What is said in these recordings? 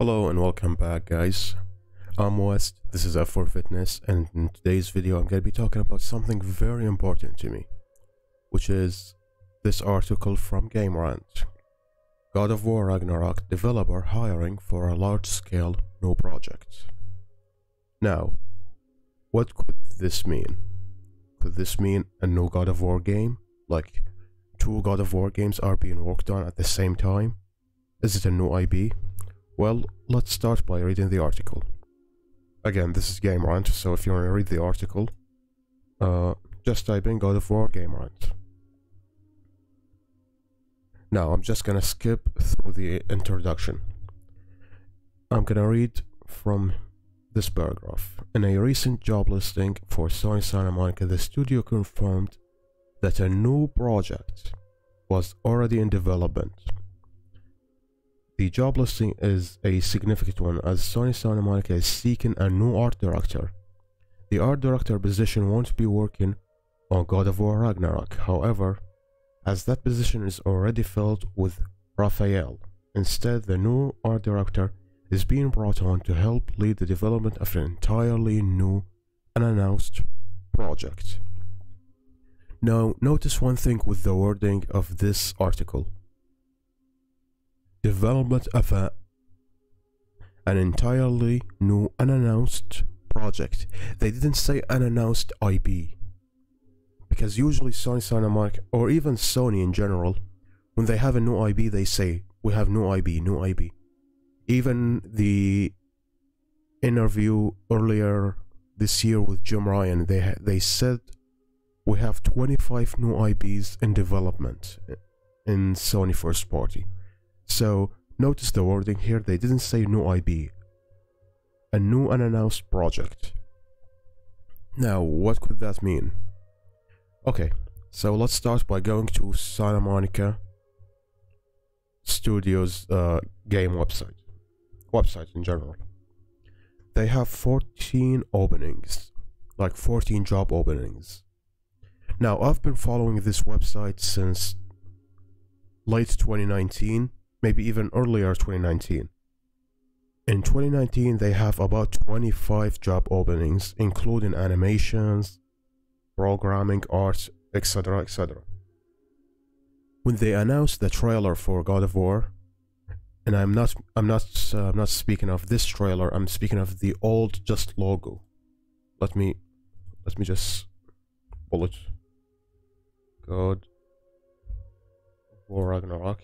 Hello and welcome back, guys. I'm West, this is F4 Fitness, and in today's video I'm going to be talking about something very important to me, which is this article from GameRant. God of War Ragnarok developer hiring for a large-scale new project. Now, what could this mean? Could this mean a new God of War game? Like, two God of War games are being worked on at the same time? Is it a new IP? Well, let's start by reading the article. Again, this is GameRant, so if you want to read the article, just type in God of War GameRant. Now, I'm just gonna skip through the introduction. I'm gonna read from this paragraph. In a recent job listing for Sony Santa Monica, the studio confirmed that a new project was already in development. The job listing is a significant one as Sony Santa Monica is seeking a new art director. The art director position won't be working on God of War Ragnarok, however, as that position is already filled with Raphael. Instead, the new art director is being brought on to help lead the development of an entirely new, unannounced project. Now, notice one thing with the wording of this article. Development of an entirely new unannounced project. They didn't say unannounced IP. Because usually Sony Santa Monica, or even Sony in general, when they have a new IP, they say, we have new IP, new IP. Even the interview earlier this year with Jim Ryan, they said, we have 25 new IPs in development in Sony first party. So, notice the wording here, they didn't say new IP. A new unannounced project. Now, what could that mean? Okay, so let's start by going to Santa Monica Studios game website in general. They have 14 openings, like 14 job openings. Now, I've been following this website since late 2019, maybe even earlier 2019. In 2019, they have about 25 job openings, including animations, programming, art, etc., etc. When they announced the trailer for God of War, and I'm not speaking of this trailer, I'm speaking of the old just logo. Let me just pull it. God of War Ragnarok.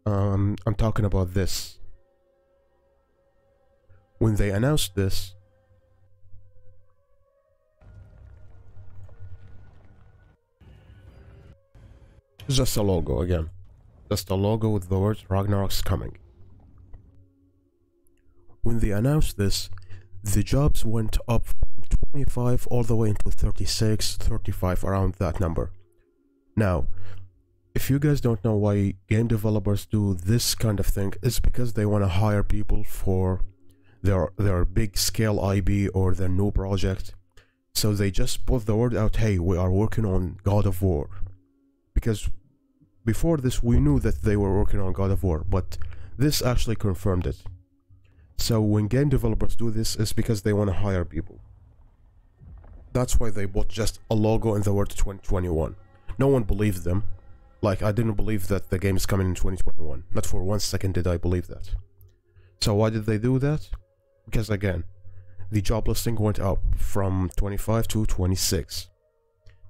I'm talking about this. When they announced this, it's just a logo again. Just a logo with the word Ragnarok's coming. When they announced this, the jobs went up from 25 all the way into 36, 35, around that number. Now, if you guys don't know why game developers do this kind of thing, it's because they want to hire people for their big scale IP or their new project. So they just put the word out, hey, we are working on God of War. Because before this we knew that they were working on God of War, but this actually confirmed it. So when game developers do this, it's because they want to hire people. That's why they bought just a logo and the word 2021. No one believed them. Like, I didn't believe that the game is coming in 2021. Not for 1 second did I believe that. So why did they do that? Because again, the job listing went up from 25 to 26.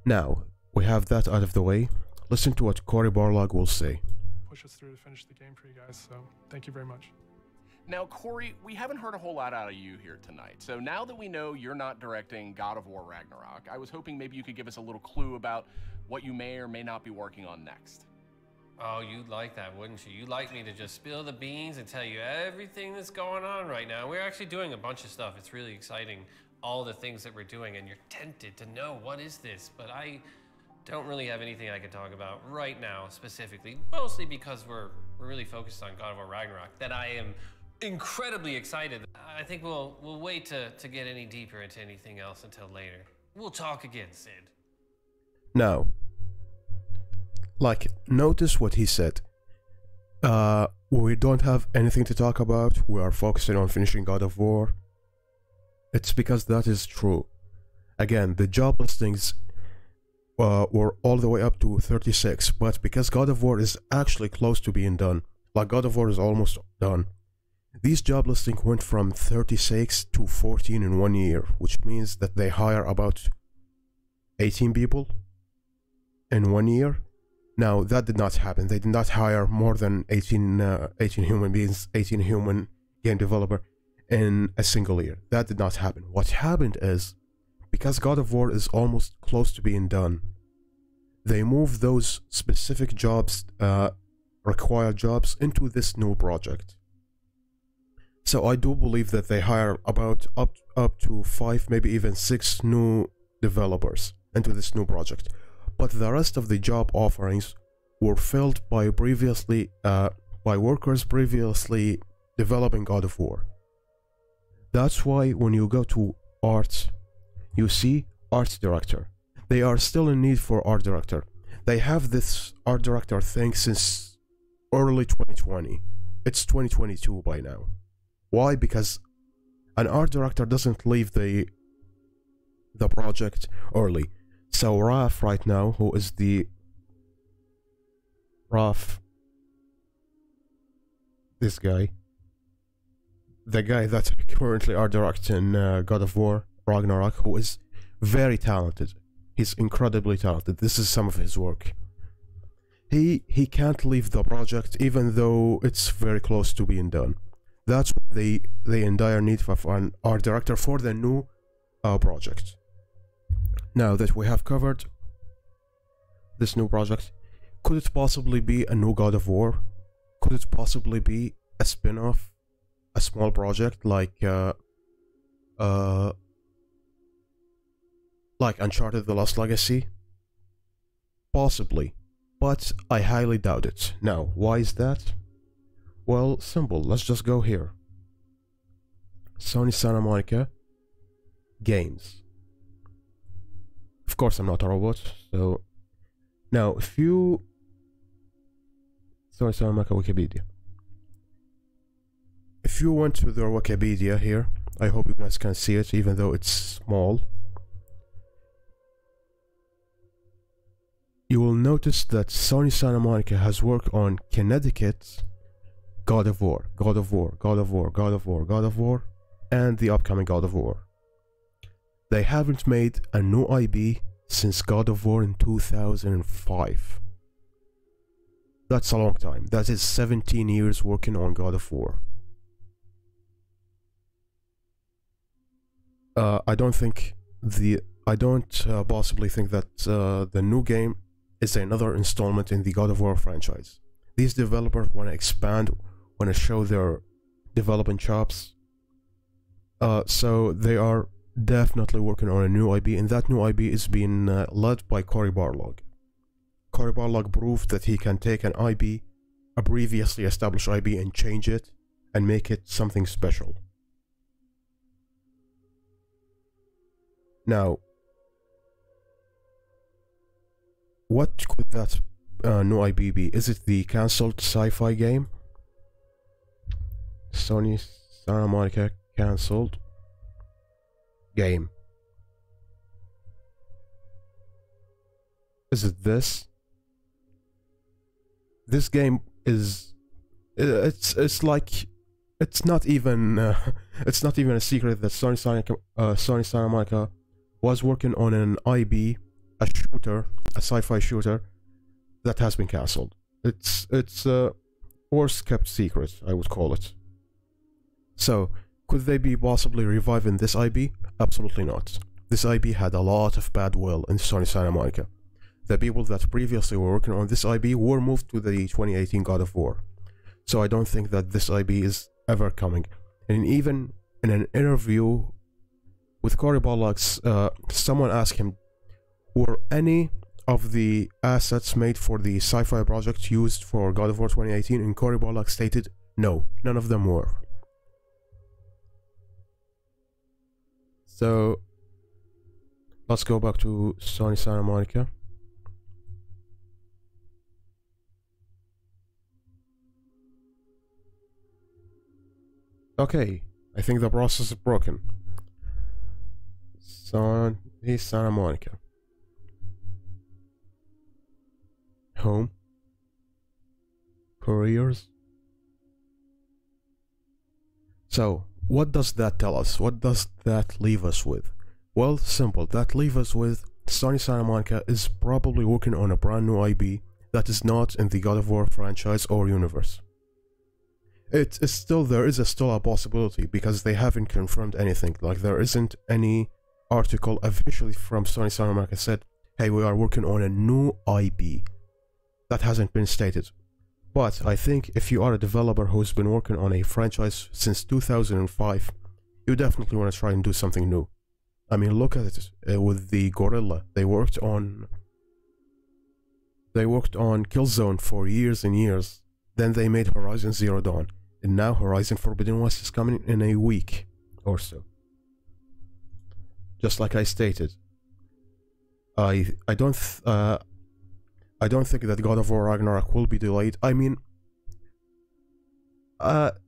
Now, we have that out of the way. Listen to what Cory Barlog will say. Push us through to finish the game for you guys, so thank you very much. Now, Cory, we haven't heard a whole lot out of you here tonight. So now that we know you're not directing God of War Ragnarok, I was hoping maybe you could give us a little clue about what you may or may not be working on next. Oh, you'd like that, wouldn't you? You'd like me to just spill the beans and tell you everything that's going on right now. We're actually doing a bunch of stuff. It's really exciting, all the things that we're doing, and you're tempted to know what is this, but I don't really have anything I can talk about right now specifically, mostly because we're really focused on God of War Ragnarok, that I am incredibly excited. I think we'll wait to get any deeper into anything else until later. We'll talk again, Sid. Now, like, notice what he said. We don't have anything to talk about. We are focusing on finishing God of War. It's because that is true. Again, the job listings were all the way up to 36, but because God of War is actually close to being done, like God of War is almost done, these job listings went from 36 to 14 in 1 year, which means that they hire about 18 people in 1 year. Now, that did not happen. They did not hire more than 18 human beings, 18 human game developer in a single year. That did not happen. What happened is, because God of War is almost close to being done, they moved those specific jobs, required jobs, into this new project. So I do believe that they hire about up to 5, maybe even 6 new developers into this new project. But the rest of the job offerings were filled by by workers previously developing God of War. That's why when you go to art, you see art director. They are still in need for art director. They have this art director thing since early 2020. It's 2022 by now. Why? Because an art director doesn't leave the project early. So Raf right now, who is the this guy, the guy that's currently art directing God of War Ragnarok, who is very talented. He's incredibly talented. This is some of his work. He can't leave the project even though it's very close to being done. That's why they in dire need of an art director for the new project. Now that we have covered this new project, could it possibly be a new God of War? Could it possibly be a spin-off, a small project like Uncharted: The Lost Legacy? Possibly, but I highly doubt it. Now, why is that? Well, simple. Let's just go here. Sony Santa Monica Games. Of course, I'm not a robot, so... Now, if you... Sony Santa Monica Wikipedia. If you went to their Wikipedia here, I hope you guys can see it, even though it's small. You will notice that Sony Santa Monica has worked on Connecticut, God of War, God of War, God of War, God of War, God of War, and the upcoming God of War. They haven't made a new IP since God of War in 2005. That's a long time. That is 17 years working on God of War. I don't possibly think that the new game is another installment in the God of War franchise. These developers want to expand, want to show their development chops. So they are definitely working on a new IP, and that new IP is being led by Cory Barlog. Cory Barlog proved that he can take an IP, a previously established IP, and change it and make it something special. Now, what could that new IP be? Is it the cancelled sci-fi game? Sony Santa Monica cancelled game. Is it this? This game is... It's like... It's not even a secret that Sony Santa Monica was working on an IP, a shooter, a sci-fi shooter that has been cancelled. It's a worst kept secret, I would call it. So, could they be possibly reviving this IP? Absolutely not. This IP had a lot of bad will in Sony Santa Monica. The people that previously were working on this IP were moved to the 2018 God of War. So I don't think that this IP is ever coming. And even in an interview with Cory Barlog's, someone asked him, were any of the assets made for the sci-fi project used for God of War 2018? And Cory Barlog stated, no, none of them were. So, let's go back to Sony Santa Monica. Okay, I think the process is broken. Sony Santa Monica. Home. Careers. So, what does that tell us? What does that leave us with? Well, simple. That leaves us with Sony Santa Monica is probably working on a brand new IP that is not in the God of War franchise or universe. It is still, there is still a possibility because they haven't confirmed anything. Like, there isn't any article officially from Sony Santa Monica said, hey, we are working on a new IP. That hasn't been stated. But I think if you are a developer who's been working on a franchise since 2005, you definitely want to try and do something new. I mean, look at it with the Gorilla. They worked on Killzone for years and years. Then they made Horizon Zero Dawn, and now Horizon Forbidden West is coming in a week or so. Just like I stated, I don't think that God of War Ragnarok will be delayed. I mean,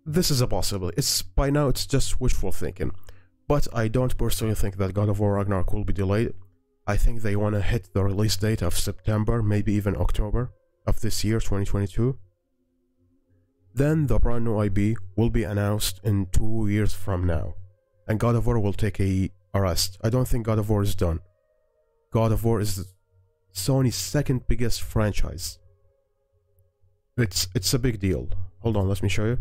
this is a possibility. By now it's just wishful thinking. But I don't personally think that God of War Ragnarok will be delayed. I think they want to hit the release date of September, maybe even October of this year, 2022. Then the brand new IP will be announced in 2 years from now. And God of War will take a rest. I don't think God of War is done. God of War is Sony's second biggest franchise. It's a big deal. Hold on, let me show you.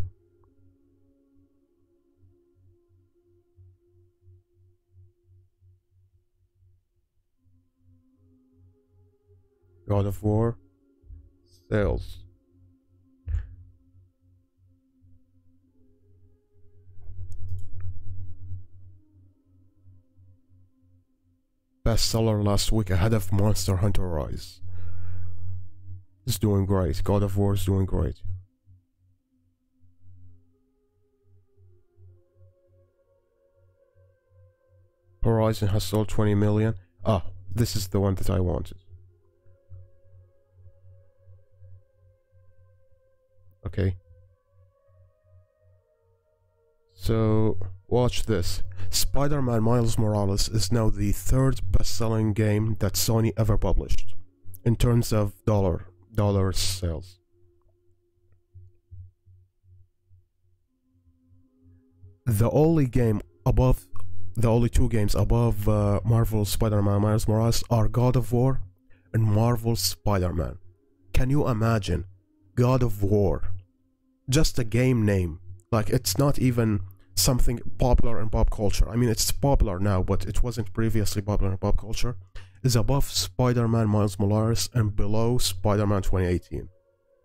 God of War sales. Bestseller last week ahead of Monster Hunter Rise. It's doing great. God of War is doing great. Horizon has sold 20 million. Ah, this is the one that I wanted. Okay. So, watch this. Spider-Man Miles Morales is now the third best-selling game that Sony ever published in terms of dollar sales. The only two games above Marvel's Spider-Man Miles Morales are God of War and Marvel's Spider-Man. Can you imagine? God of War. Just a game name. Like, it's not even something popular in pop culture. I mean, it's popular now, but it wasn't previously popular in pop culture. Is above Spider-Man Miles Morales and below Spider-Man 2018.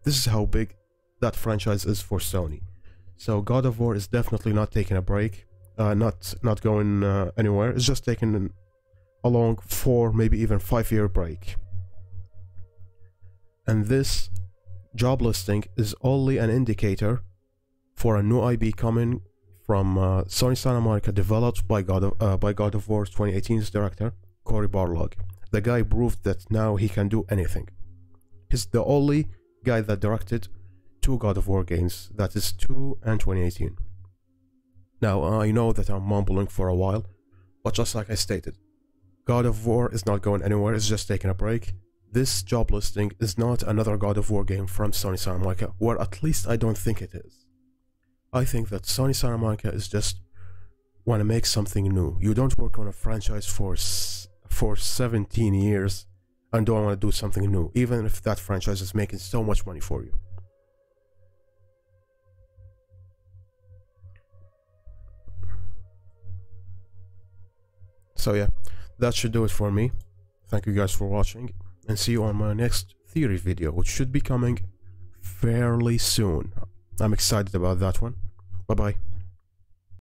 This is how big that franchise is for Sony. So God of War is definitely not taking a break. Not going anywhere. It's just taking a long 4, maybe even 5-year break. And this job listing is only an indicator for a new IP coming from Sony Santa Monica, developed by God of War 2018's director, Cory Barlog. The guy proved that now he can do anything. He's the only guy that directed 2 God of War games, that is 2 and 2018. Now, I know that I'm mumbling for a while, but just like I stated, God of War is not going anywhere, it's just taking a break. This job listing is not another God of War game from Sony Santa Monica, or at least I don't think it is. I think that Sony Santa Monica is just want to make something new. You don't work on a franchise for 17 years and don't want to do something new, even if that franchise is making so much money for you. So yeah, that should do it for me. Thank you guys for watching, and see you on my next theory video, which should be coming fairly soon. I'm excited about that one. Bye bye.